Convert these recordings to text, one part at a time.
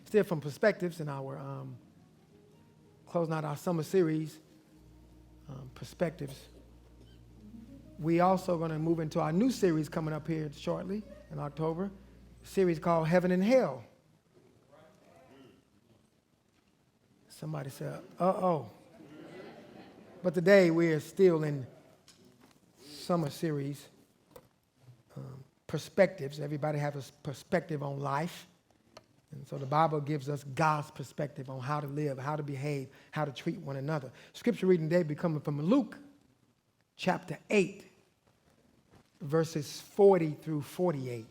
still from Perspectives in our closing out our summer series, Perspectives. We also going to move into our new series coming up here shortly in October, a series called Heaven and Hell. Somebody said, uh-oh. But today we are still in summer series, Perspectives. Everybody has a perspective on life. And so the Bible gives us God's perspective on how to live, how to behave, how to treat one another. Scripture reading today be coming from Luke chapter 8, verses 40 through 48.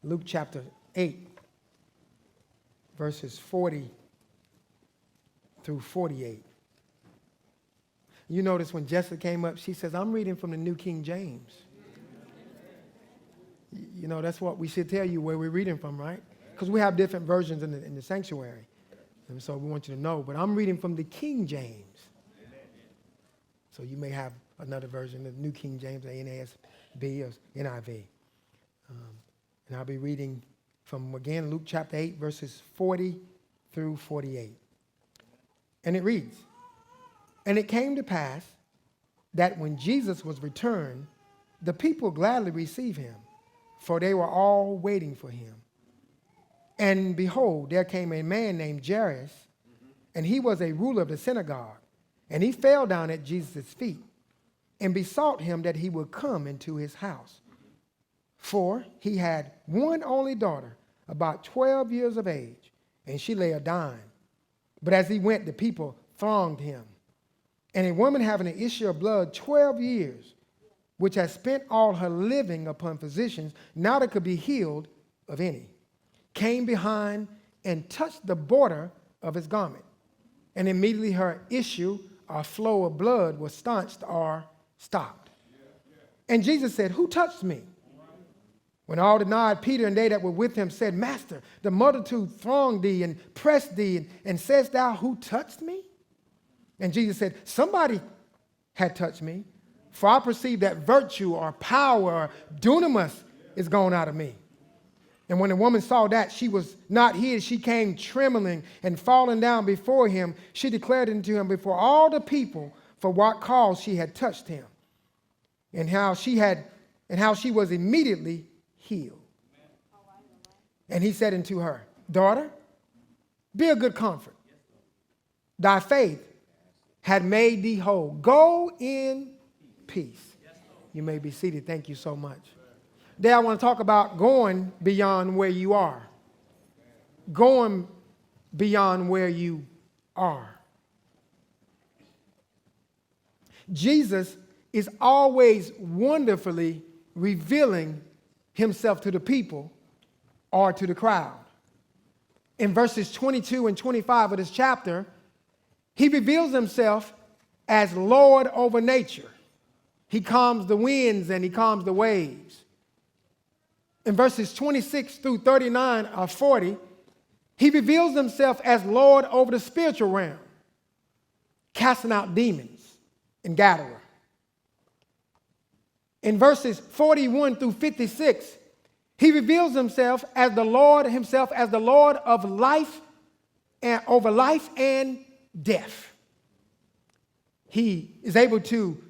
Luke chapter 8, verses 40 through 48. You notice when Jessica came up, she says, I'm reading from the New King James. You know, that's what we should tell you where we're reading from, right? Because we have different versions in the sanctuary. And so we want you to know. But I'm reading from the King James. So you may have another version, the New King James, or NASB, or NIV. And I'll be reading from, again, Luke chapter 8, verses 40 through 48. And it reads, And it came to pass that when Jesus was returned, the people gladly received him, for they were all waiting for him. And behold, there came a man named Jairus, and he was a ruler of the synagogue. And he fell down at Jesus' feet and besought him that he would come into his house. For he had one only daughter, about 12 years of age, and she lay dying. But as he went, the people thronged him. And a woman having an issue of blood 12 years, which had spent all her living upon physicians, now that could be healed of any, came behind and touched the border of his garment. And immediately her issue or flow of blood was staunched or stopped. And Jesus said, Who touched me? When all denied, Peter and they that were with him said, Master, the multitude thronged thee and pressed thee, and sayest thou, Who touched me? And Jesus said, Somebody had touched me, for I perceive that virtue or power or dunamis is gone out of me. And when the woman saw that she was not hid, she came trembling and falling down before him. She declared unto him before all the people for what cause she had touched him, and how she was immediately healed. And he said unto her, Daughter, be of good comfort. Thy faith had made thee whole. Go in peace. You may be seated. Thank you so much. Today I want to talk about going beyond where you are. Going beyond where you are. Jesus is always wonderfully revealing himself to the people or to the crowd. In verses 22 and 25 of this chapter, he reveals himself as Lord over nature. He calms the winds and he calms the waves. In verses 26 through 39 or 40, he reveals himself as Lord over the spiritual realm, casting out demons in Gadara. In verses 41 through 56, he reveals himself as the Lord of life and over life and death. He is able to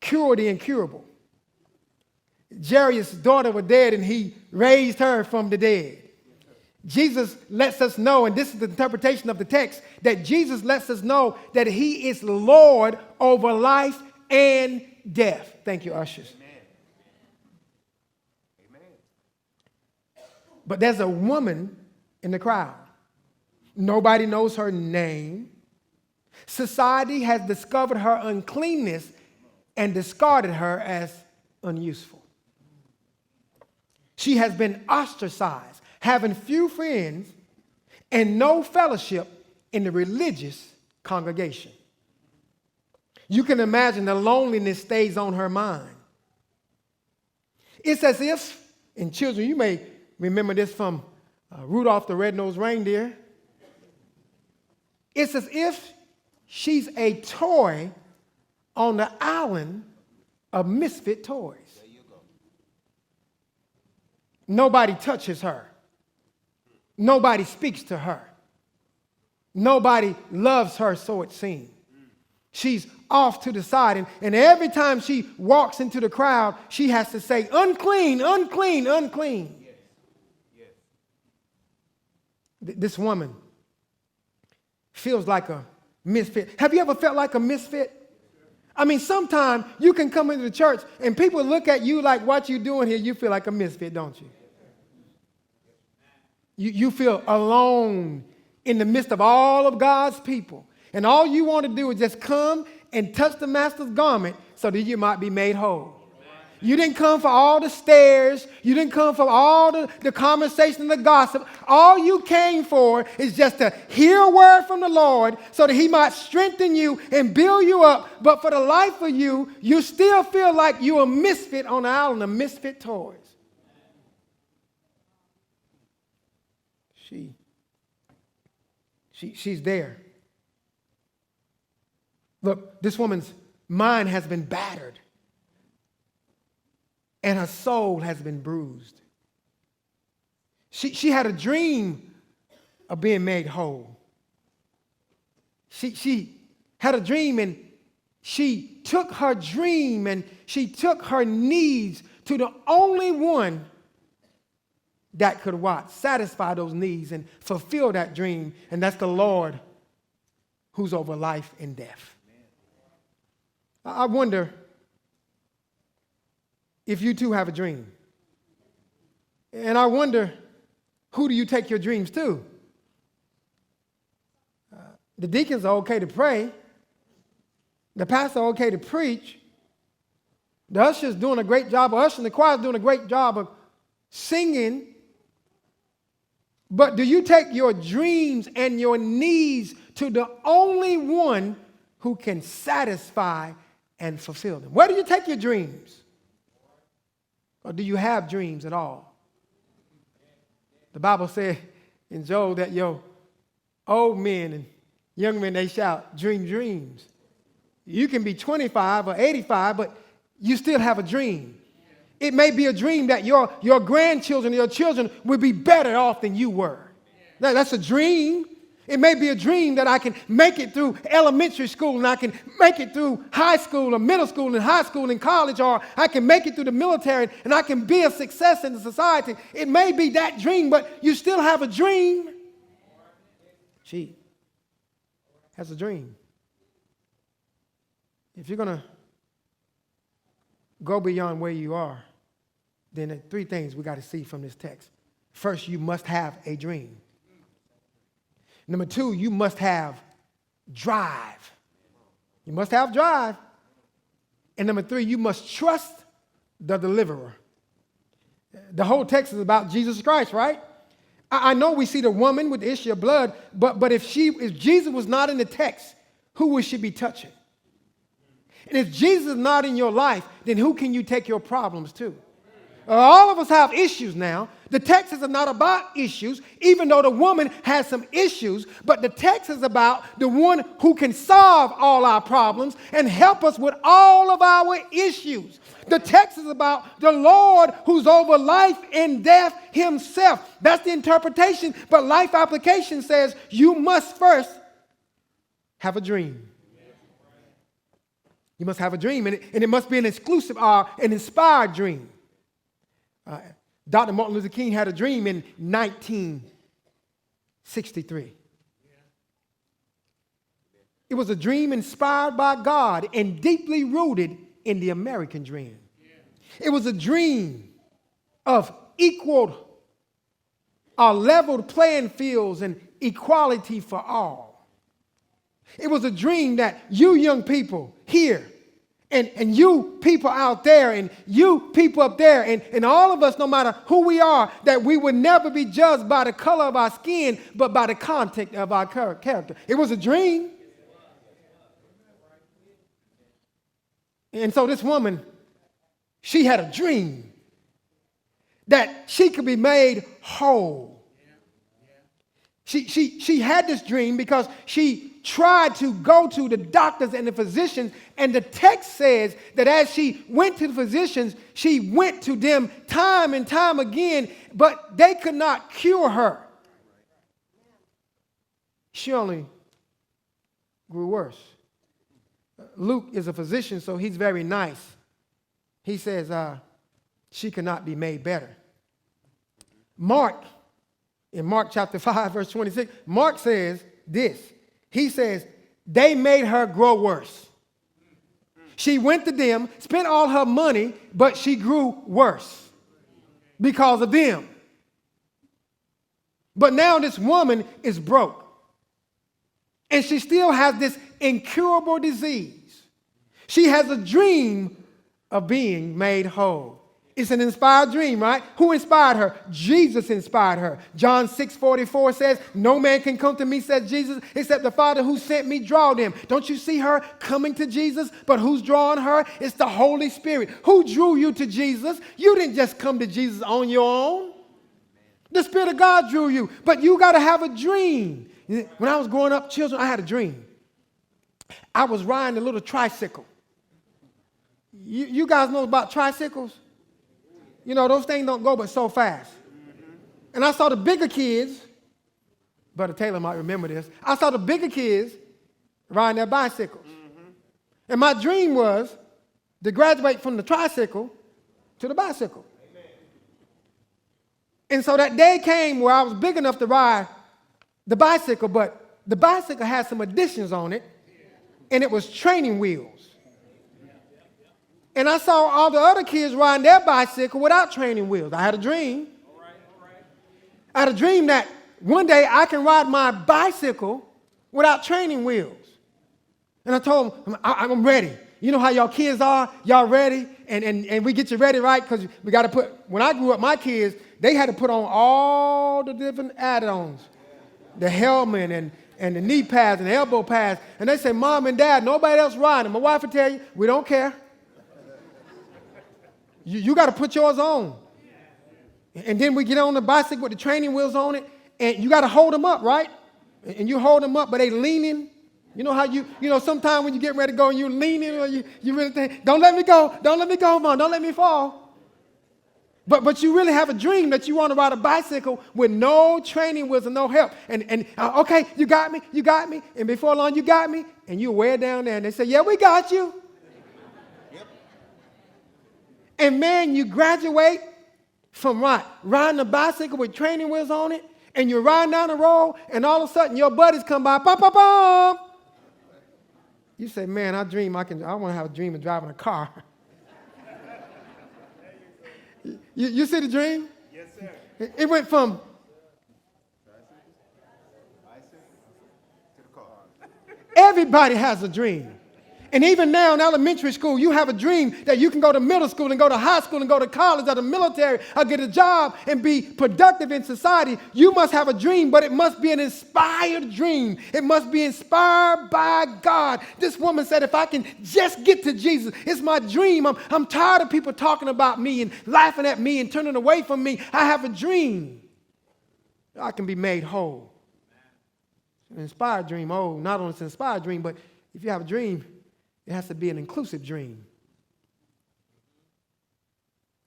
cure the incurable. Jairus' daughter was dead and he raised her from the dead. Jesus lets us know, and this is the interpretation of the text, that Jesus lets us know that he is Lord over life and death. Thank you, ushers. Amen. But there's a woman in the crowd. Nobody knows her name. Society has discovered her uncleanness and discarded her as unuseful. She has been ostracized, having few friends and no fellowship in the religious congregation. You can imagine the loneliness stays on her mind. It's as if, and children, you may remember this from Rudolph the Red-Nosed Reindeer. It's as if she's a toy on the island of misfit toys. Nobody touches her. Nobody speaks to her. Nobody loves her, so it seems. She's off to the side, and every time she walks into the crowd, she has to say, unclean, unclean, unclean. Yes. Yes. This woman feels like a misfit. Have you ever felt like a misfit? I mean, sometimes you can come into the church and people look at you like, what you doing here? You feel like a misfit, don't you? You feel alone in the midst of all of God's people. And all you want to do is just come and touch the master's garment so that you might be made whole. You didn't come for all the stares. You didn't come for all the conversation, the gossip. All you came for is just to hear a word from the Lord so that he might strengthen you and build you up. But for the life of you, you still feel like you're a misfit on the island of misfit toys. She's there. Look, this woman's mind has been battered, and her soul has been bruised. She had a dream of being made whole. She had a dream, and she took her dream and she took her needs to the only one that could what? Satisfy those needs and fulfill that dream, and that's the Lord who's over life and death. I wonder if you too have a dream. And I wonder, who do you take your dreams to? The deacons are okay to pray. The pastor are okay to preach. The usher's doing a great job. The usher and the choir's doing a great job of singing. But do you take your dreams and your needs to the only one who can satisfy and fulfill them? Where do you take your dreams? Or do you have dreams at all? The Bible said in Job that your old men and young men, they shout, dream dreams. You can be 25 or 85, but you still have a dream. It may be a dream that your grandchildren, your children will be better off than you were. That's a dream. It may be a dream that I can make it through elementary school and I can make it through high school or middle school and high school and college, or I can make it through the military and I can be a success in the society. It may be that dream, but you still have a dream. She has a dream. If you're going to go beyond where you are, then there are three things we got to see from this text. First, you must have a dream. Number two, you must have drive. You must have drive. And number three, you must trust the deliverer. The whole text is about Jesus Christ, right? I know we see the woman with the issue of blood, but if Jesus was not in the text, who would she be touching? And if Jesus is not in your life, then who can you take your problems to? All of us have issues now. The text is not about issues, even though the woman has some issues, but the text is about the one who can solve all our problems and help us with all of our issues. The text is about the Lord who's over life and death himself. That's the interpretation, but life application says you must first have a dream. You must have a dream, and it must be an exclusive or an inspired dream. Dr. Martin Luther King had a dream in 1963. It was a dream inspired by God and deeply rooted in the American dream. It was a dream of equal or leveled playing fields and equality for all. It was a dream that you young people here and you people out there and you people up there and all of us, no matter who we are, that we would never be judged by the color of our skin, but by the content of our character. It was a dream. And so this woman, she had a dream that she could be made whole. She had this dream because she tried to go to the doctors and the physicians, and the text says that as she went to the physicians, she went to them time and time again, but they could not cure her. she only grew worse. Luke is a physician, so he's very nice. He says she cannot be made better. Mark, in Mark chapter 5, verse 26, Mark says this. He says, they made her grow worse. She went to them, spent all her money, but she grew worse because of them. But now this woman is broke. And she still has this incurable disease. She has a dream of being made whole. It's an inspired dream, right? Who inspired her? Jesus inspired her. John 6:44 says, no man can come to me, says Jesus, except the Father who sent me draw them. Don't you see her coming to Jesus? But who's drawing her? It's the Holy Spirit. Who drew you to Jesus? You didn't just come to Jesus on your own. The Spirit of God drew you. But you got to have a dream. When I was growing up, children, I had a dream. I was riding a little tricycle. You guys know about tricycles? You know, those things don't go but so fast. And I saw the bigger kids, Brother Taylor might remember this, I saw the bigger kids riding their bicycles. And my dream was to graduate from the tricycle to the bicycle. And so that day came where I was big enough to ride the bicycle, but the bicycle had some additions on it, and it was training wheels. And I saw all the other kids riding their bicycle without training wheels. I had a dream. I had a dream that one day I can ride my bicycle without training wheels. And I told them, I'm ready. You know how y'all kids are? Y'all ready? And we get you ready, right? Because we got to put, when I grew up, my kids, they had to put on all the different add-ons. The helmet and the knee pads and the elbow pads. And they say, Mom and Dad, nobody else riding. My wife will tell you, we don't care. You got to put yours on. And then we get on the bicycle with the training wheels on it, and you got to hold them up, right? And you hold them up, but they leaning. You know how you know, sometimes when you get ready to go and you're leaning, or you really think, don't let me go, Mom, don't let me fall. But you really have a dream that you want to ride a bicycle with no training wheels and no help. And okay, you got me. And before long, you got me, and you're way down there, and they say, yeah, we got you. And man, you graduate from what? Riding a bicycle with training wheels on it, and you're riding down the road, and all of a sudden your buddies come by, pop, pop, pop. You say, man, I want to have a dream of driving a car. You see the dream? Yes, sir. It went from To the car. everybody has a dream. And even now in elementary school, you have a dream that you can go to middle school and go to high school and go to college or the military or get a job and be productive in society. You must have a dream, but it must be an inspired dream. It must be inspired by God. This woman said, if I can just get to Jesus, it's my dream. I'm tired of people talking about me and laughing at me and turning away from me. I have a dream. I can be made whole. An inspired dream. Oh, not only it's an inspired dream, but if you have a dream, it has to be an inclusive dream.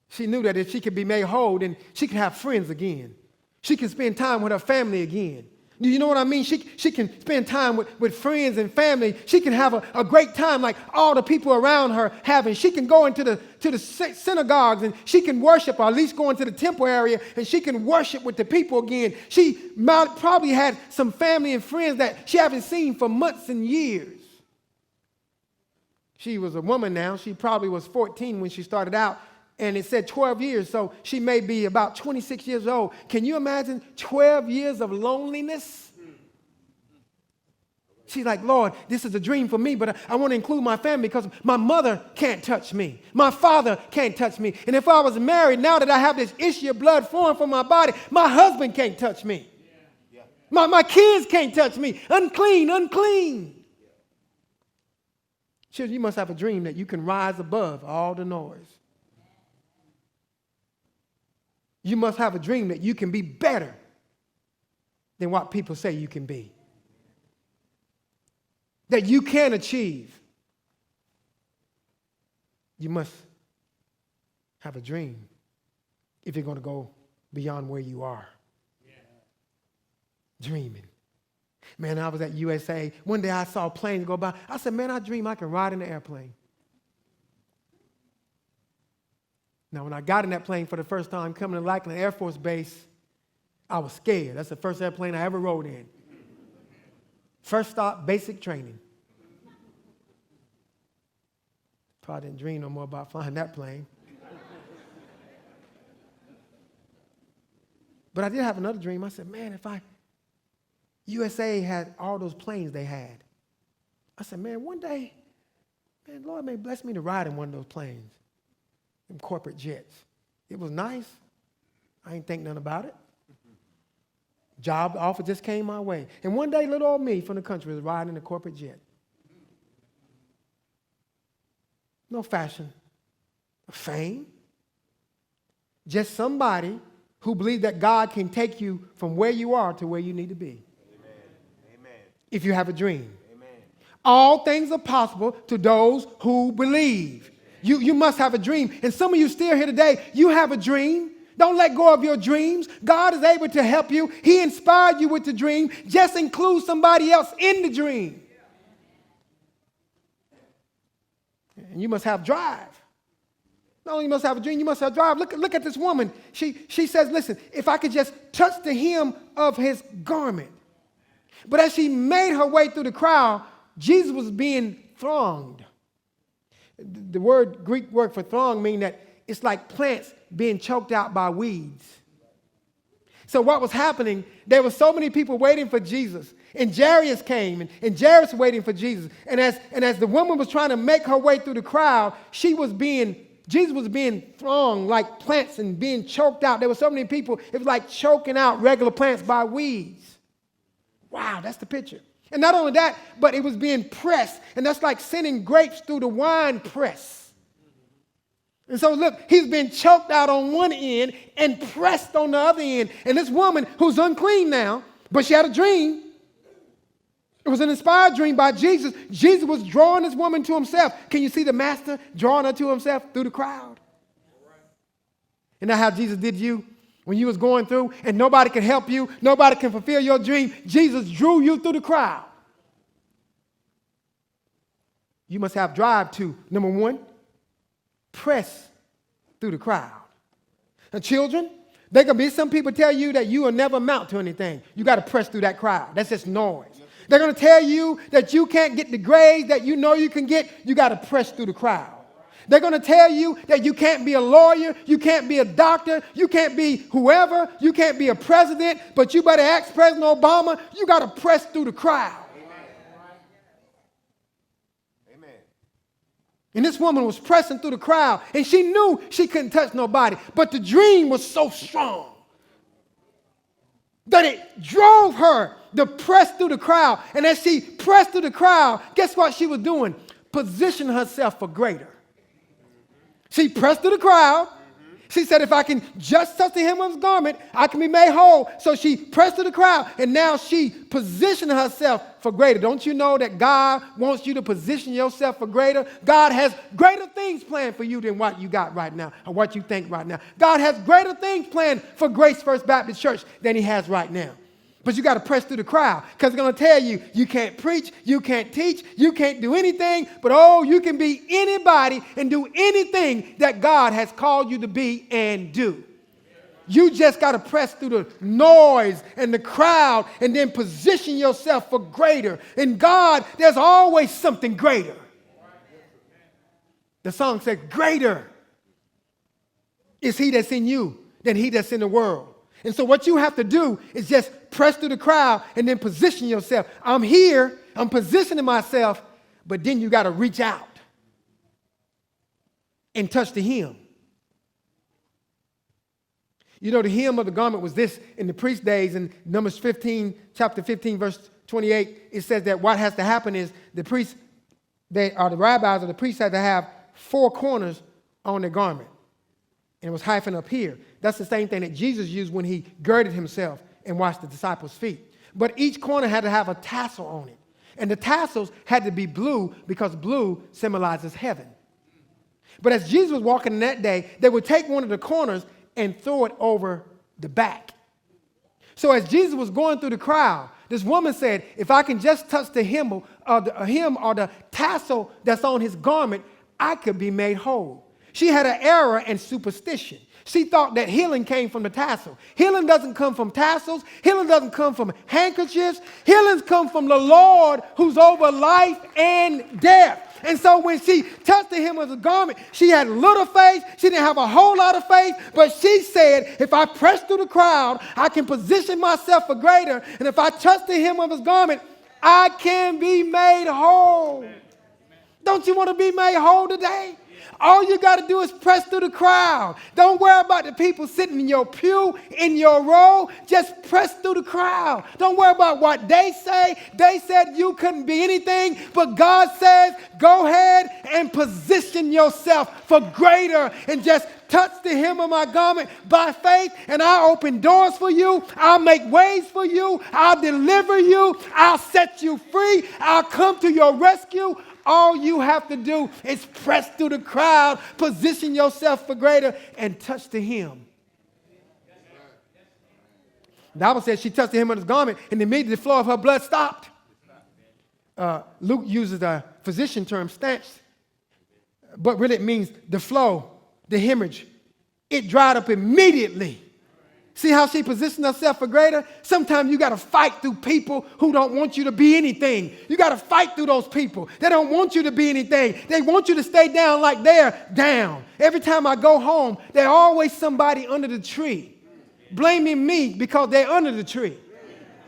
She knew that if she could be made whole, then she could have friends again. She can spend time with her family again. You know what I mean? She can spend time with friends and family. She can have a great time like all the people around her having. She can go into the synagogues and she can worship, or at least go into the temple area, and she can worship with the people again. She probably had some family and friends that she haven't seen for months and years. She was a woman now. She probably was 14 when she started out, and it said 12 years, so she may be about 26 years old. Can you imagine 12 years of loneliness? She's like, Lord, this is a dream for me, but I want to include my family because my mother can't touch me. My father can't touch me. And if I was married, now that I have this issue of blood flowing from my body, my husband can't touch me. My kids can't touch me. Unclean. Children, you must have a dream that you can rise above all the noise. You must have a dream that you can be better than what people say you can be. That you can achieve. You must have a dream if you're going to go beyond where you are. Dreaming. Man, I was at USA. One day I saw planes go by. I said, man, I dream I can ride in the airplane. Now, when I got in that plane for the first time, coming to Lackland Air Force Base, I was scared. That's the first airplane I ever rode in. First stop, basic training. Probably didn't dream no more about flying that plane. But I did have another dream. I said, man, USA had all those planes they had. I said, man, one day, man, Lord may bless me to ride in one of those planes, them corporate jets. It was nice. I ain't think nothing about it. Job offer just came my way. And one day, little old me from the country was riding in a corporate jet. No fashion, fame. Just somebody who believes that God can take you from where you are to where you need to be. Amen. If you have a dream. Amen. All things are possible to those who believe. You must have a dream. And some of you still here today, you have a dream. Don't let go of your dreams. God is able to help you. He inspired you with the dream. Just include somebody else in the dream. And you must have drive. Not only you must have a dream, you must have drive. Look at this woman. She says, listen, if I could just touch the hem of his garment. But as she made her way through the crowd, Jesus was being thronged. The Greek word for throng means that it's like plants being choked out by weeds. So what was happening, there were so many people waiting for Jesus. And Jairus came, and Jairus waiting for Jesus. And as the woman was trying to make her way through the crowd, Jesus was being thronged like plants and being choked out. There were so many people, it was like choking out regular plants by weeds. Wow, that's the picture. And not only that, but it was being pressed. And that's like sending grapes through the wine press. And so look, he's been choked out on one end and pressed on the other end. And this woman, who's unclean now, but she had a dream. It was an inspired dream by Jesus. Jesus was drawing this woman to himself. Can you see the master drawing her to himself through the crowd? Isn't that how Jesus did you? When you was going through and nobody could help you, nobody can fulfill your dream, Jesus drew you through the crowd. You must have drive to, number one, press through the crowd. And children, there can be some people tell you that you will never amount to anything. You got to press through that crowd. That's just noise. They're going to tell you that you can't get the grades that you know you can get. You got to press through the crowd. They're going to tell you that you can't be a lawyer, you can't be a doctor, you can't be whoever, you can't be a president, but you better ask President Obama. You got to press through the crowd. Amen. And this woman was pressing through the crowd, and she knew she couldn't touch nobody, but the dream was so strong that it drove her to press through the crowd. And as she pressed through the crowd, guess what she was doing? Positioning herself for greater. She pressed through the crowd. She said, if I can just touch the hem of his garment, I can be made whole. So she pressed through the crowd, and now she positioned herself for greater. Don't you know that God wants you to position yourself for greater? God has greater things planned for you than what you got right now or what you think right now. God has greater things planned for Grace First Baptist Church than he has right now. But you got to press through the crowd because they're going to tell you, you can't preach, you can't teach, you can't do anything, but oh, you can be anybody and do anything that God has called you to be and do. You just got to press through the noise and the crowd and then position yourself for greater. In God, there's always something greater. The song says, greater is he that's in you than he that's in the world. And so what you have to do is just press through the crowd and then position yourself. I'm here, I'm positioning myself, but then you got to reach out and touch the hem. You know, the hem of the garment was this in the priest days in Numbers 15, chapter 15, verse 28. It says that what has to happen is the priests, the rabbis or the priests had to have 4 corners on their garment. And it was hyphen up here. That's the same thing that Jesus used when he girded himself and washed the disciples' feet. But each corner had to have a tassel on it. And the tassels had to be blue because blue symbolizes heaven. But as Jesus was walking in that day, they would take one of the corners and throw it over the back. So as Jesus was going through the crowd, This woman said, if I can just touch the hem or the tassel that's on his garment, I could be made whole. She had an error and superstition. She thought that healing came from the tassel. Healing doesn't come from tassels. Healing doesn't come from handkerchiefs. Healings come from the Lord who's over life and death. And so when she touched the hem of the garment, she had little faith. She didn't have a whole lot of faith, but she said, if I press through the crowd, I can position myself for greater. And if I touch the hem of his garment, I can be made whole. Don't you want to be made whole today? All you got to do is press through the crowd. Don't worry about the people sitting in your pew, in your row. Just press through the crowd. Don't worry about what they say. They said you couldn't be anything, but God says go ahead and position yourself for greater and just touch the hem of my garment by faith, and I'll open doors for you. I'll make ways for you. I'll deliver you. I'll set you free. I'll come to your rescue. All you have to do is press through the crowd, position yourself for greater, and touch the hem. The Bible says she touched the hem of his garment, and immediately the flow of her blood stopped. Luke uses a physician term, stench, but really it means the flow, the hemorrhage. It dried up immediately. See how she positioned herself for greater? Sometimes you got to fight through people who don't want you to be anything. You got to fight through those people. They don't want you to be anything. They want you to stay down like they're down. Every time I go home, there's always somebody under the tree blaming me because they're under the tree.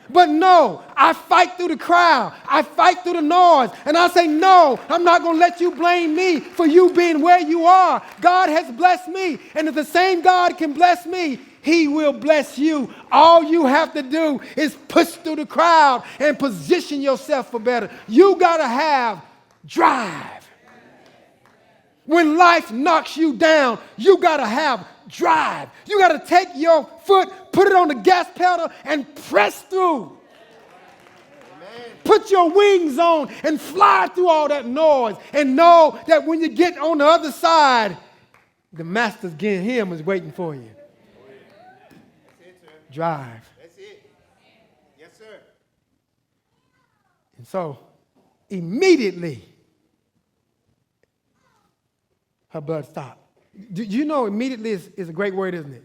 But no, I fight through the crowd. I fight through the noise. And I say, no, I'm not going to let you blame me for you being where you are. God has blessed me. And if the same God can bless me, he will bless you. All you have to do is push through the crowd and position yourself for better. You got to have drive. When life knocks you down, you got to have drive. You got to take your foot, put it on the gas pedal, and press through. Amen. Put your wings on and fly through all that noise, and know that when you get on the other side, the master's hymn is waiting for you. Drive. That's it. Yes, sir. And so, immediately, her blood stopped. Do you know immediately is a great word, isn't it?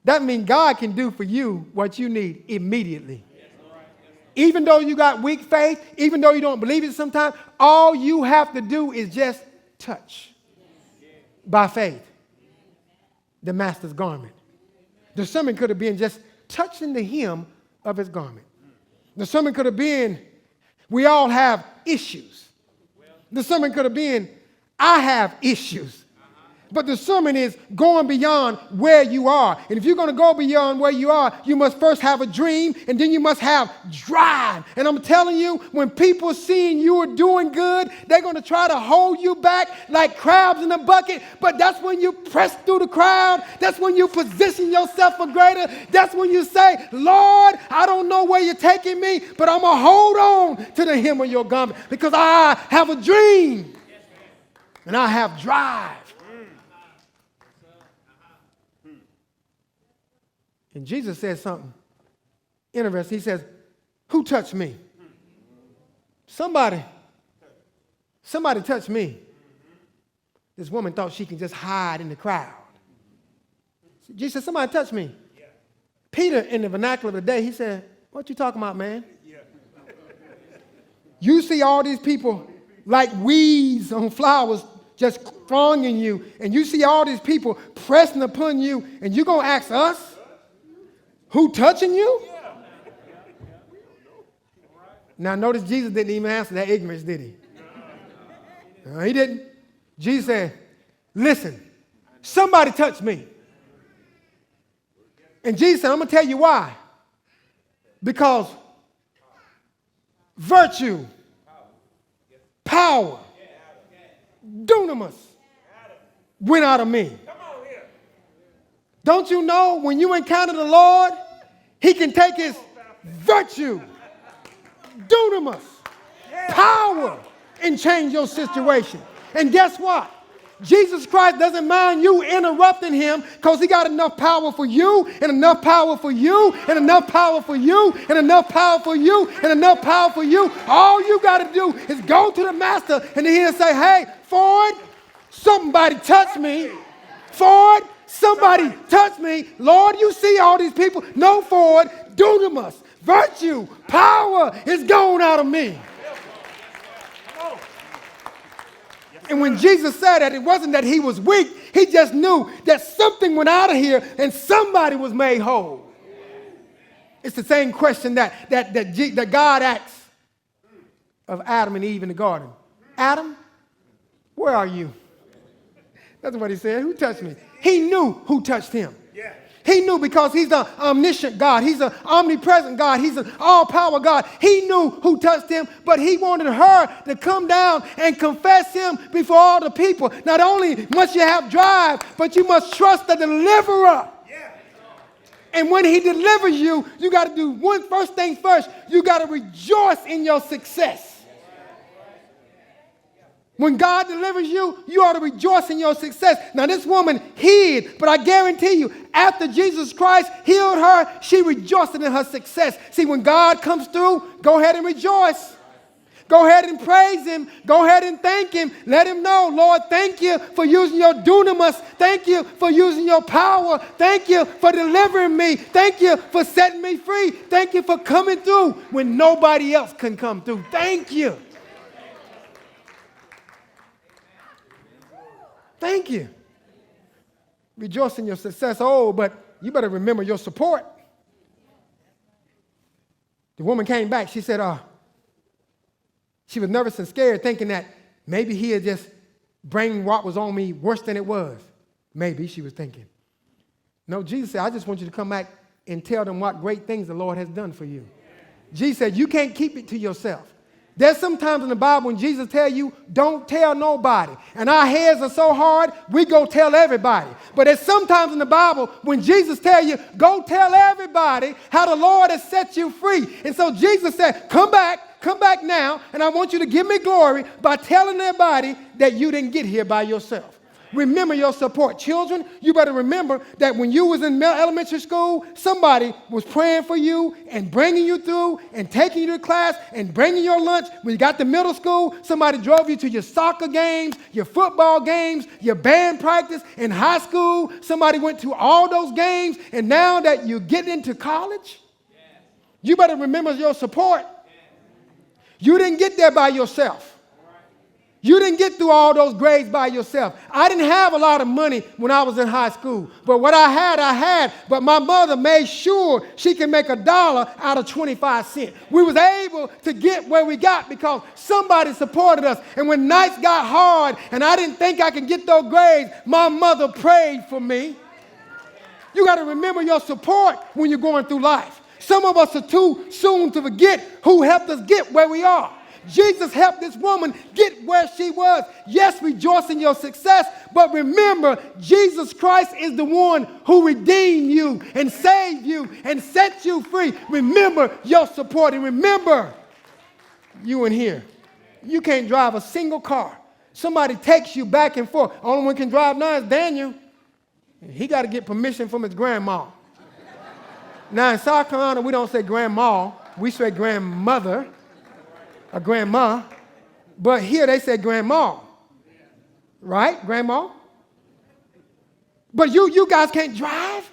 That means God can do for you what you need immediately. Even though you got weak faith, even though you don't believe it sometimes, all you have to do is just touch by faith the master's garment. The sermon could have been just touching the hem of his garment. The sermon could have been, we all have issues. The sermon could have been, I have issues. But the sermon is going beyond where you are. And if you're going to go beyond where you are, you must first have a dream, and then you must have drive. And I'm telling you, when people seeing you are doing good, they're going to try to hold you back like crabs in a bucket. But that's when you press through the crowd. That's when you position yourself for greater. That's when you say, Lord, I don't know where you're taking me, but I'm going to hold on to the hem of your garment because I have a dream and I have drive. And Jesus said something interesting. He says, who touched me? Somebody touched me. This woman thought she could just hide in the crowd. Jesus said, somebody touched me. Yeah. Peter, in the vernacular of the day, he said, what you talking about, man? Yeah. You see all these people like weeds on flowers just thronging you, and you see all these people pressing upon you, and you're going to ask us? Who touching you? Now notice Jesus didn't even answer that ignorance, did he? No, he didn't. Jesus said, listen, somebody touched me. And Jesus said, I'm going to tell you why. Because virtue, power, dunamis went out of me. Don't you know when you encounter the Lord, he can take his virtue, dunamis, power, and change your situation. And guess what? Jesus Christ doesn't mind you interrupting him because he got enough power for you and enough power for you and enough power for you and enough power for you and enough power for you. All you got to do is go to the master and he'll say, hey, Ford, somebody touch me. Ford, somebody touch me. Lord, you see all these people. No, Ford, dunamis, virtue, power is gone out of me. And when Jesus said that, it wasn't that he was weak. He just knew that something went out of here and somebody was made whole. It's the same question that God asked of Adam and Eve in the garden. Adam, where are you? That's what he said. Who touched me? He knew who touched him. He knew because he's the omniscient God. He's an omnipresent God. He's an all-power God. He knew who touched him, but he wanted her to come down and confess him before all the people. Not only must you have drive, but you must trust the deliverer. And when he delivers you, you got to do first things first. You got to rejoice in your success. When God delivers you, you ought to rejoice in your success. Now, this woman hid, but I guarantee you, after Jesus Christ healed her, she rejoiced in her success. See, when God comes through, go ahead and rejoice. Go ahead and praise him. Go ahead and thank him. Let him know, Lord, thank you for using your dunamis. Thank you for using your power. Thank you for delivering me. Thank you for setting me free. Thank you for coming through when nobody else can come through. Thank you. Thank you. Rejoice in your success. Oh, but you better remember your support. The woman came back. She said, she was nervous and scared, thinking that maybe he had just bring what was on me worse than it was. Maybe, she was thinking. No, Jesus said, I just want you to come back and tell them what great things the Lord has done for you. Jesus said, you can't keep it to yourself. There's some times in the Bible when Jesus tells you, don't tell nobody. And our heads are so hard, we go tell everybody. But there's sometimes in the Bible when Jesus tells you, go tell everybody how the Lord has set you free. And so Jesus said, come back now, and I want you to give me glory by telling everybody that you didn't get here by yourself. Remember your support. Children, you better remember that when you was in elementary school, somebody was praying for you and bringing you through and taking you to class and bringing your lunch. When you got to middle school, somebody drove you to your soccer games, your football games, your band practice. In high school, somebody went to all those games. And now that you get into college, you better remember your support. You didn't get there by yourself. You didn't get through all those grades by yourself. I didn't have a lot of money when I was in high school. But what I had. But my mother made sure she could make $1 out of 25 cents. We was able to get where we got because somebody supported us. And when nights got hard and I didn't think I could get those grades, my mother prayed for me. You got to remember your support when you're going through life. Some of us are too soon to forget who helped us get where we are. Jesus helped this woman get where she was. Yes, rejoice in your success, but remember, Jesus Christ is the one who redeemed you and saved you and set you free. Remember your support, and remember you in here. You can't drive a single car. Somebody takes you back and forth. Only one can drive now is Daniel. He got to get permission from his grandma. Now, in South Carolina, we don't say grandma. We say grandmother. A grandma, but here they say grandma, right? Grandma. But you guys can't drive.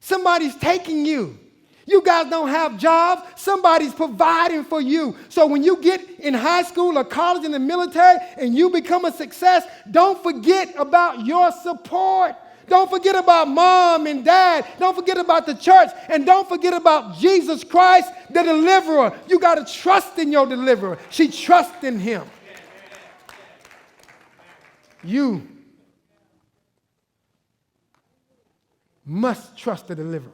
Somebody's taking you. You guys don't have jobs. Somebody's providing for you. So when you get in high school or college in the military and you become a success, don't forget about your support. Don't forget about mom and dad. Don't forget about the church. And don't forget about Jesus Christ, the deliverer. You got to trust in your deliverer. She trusts in him. You must trust the deliverer.